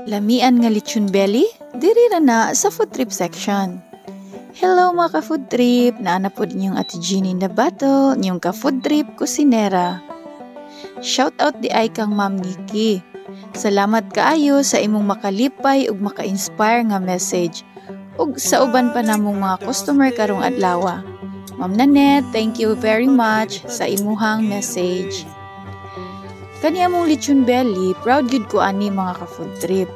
Lamian nga lechon belly, diri ra na sa food trip section. Hello mga ka-food trip, naana po din yung Ate Jeannie na battle, yung ka-food trip kusinera. Shout out di ay kang Ma'am Nikki. Salamat kaayo sa imong makalipay ug maka-inspire nga message. Ug sa uban pa namong mga customer karong adlaw. Ma'am Nanette, thank you very much sa imuhang message. Kaniya mong lechon belly, proud gud ko ani mga ka-food trip.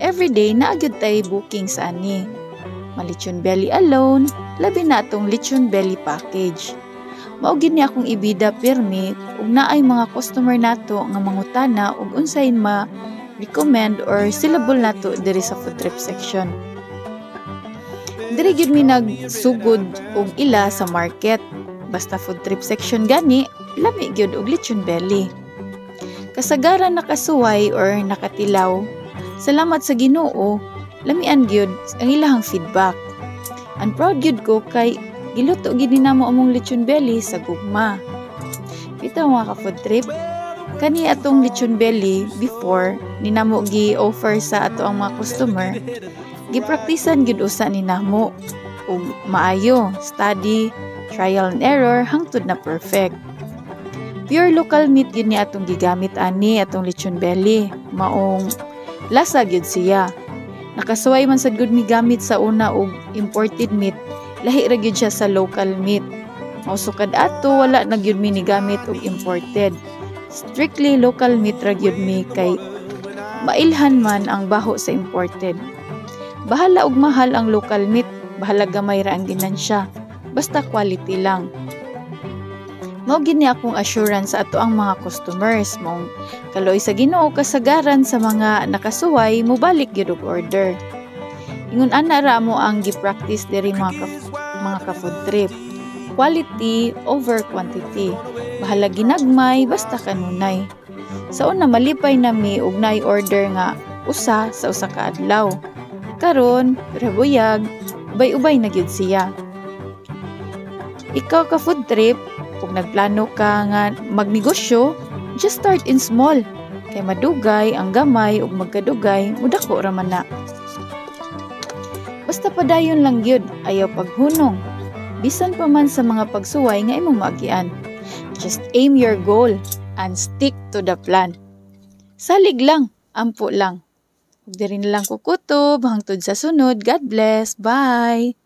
Everyday naagad tay booking sa ani. Malechon belly alone, labi na atong lechon belly package. Maugid ni akong ibida pirmi ug naay mga customer nato nga mangutana ug unsay ma-recommend or syllable nato diri sa food trip section. Diri gyud mi nagsugod og ila sa market. Basta food trip section gani, lami gyud og lechon belly. Kasagaran nakasuway or nakatilaw, salamat sa Ginoo, lamian gyud ang ilahang feedback. And proud gyud ko kay giluto gid ni namo among lechon belly sa gugma. Kita mga ka-food trip, kani atong lechon belly before ni namo gi-offer sa ato ang mga customer, gipraktisan gyud usa ni namo ug maayo, study, trial and error hangtod na perfect. Pure local meat gyud ni atong gigamit ani atong lechon belly. Maong lasa gyud siya. Nakasuway man sad gud mi gamit sa una og imported meat, lahi ra gyud siya sa local meat. Mausukad ato wala na gyud mi ni gamit og imported. Strictly local meat ra gyud mi kay mailhan man ang baho sa imported. Bahala og mahal ang local meat, bahala gamay ra ang ginansya. Basta quality lang. Mao gid ni akong assurance sa ato ang mga customers mong kaloy sa Ginoo kasagaran sa mga nakasuway mobalik gyud og order. Ingon ana ra mo ang gi-practice diri mga ka-food trip. Quality over quantity. Bahala ginagmay basta kanunay. Sa una malipay nami og naay order nga usa sa usa ka adlaw. Karon rebuyag ubay-ubay na gyud siya. Ikaw ka-food trip, kung nagplano ka nga magnegosyo, just start in small. Kay madugay ang gamay ug magkadugay, mudako ra man na. Basta padayon lang gyud, ayaw paghunong. Bisan pa man sa mga pagsuway nga imong maagian. Just aim your goal and stick to the plan. Salig lang, ampo lang. Ug diri na lang kukutob hangtod sa sunod. God bless. Bye.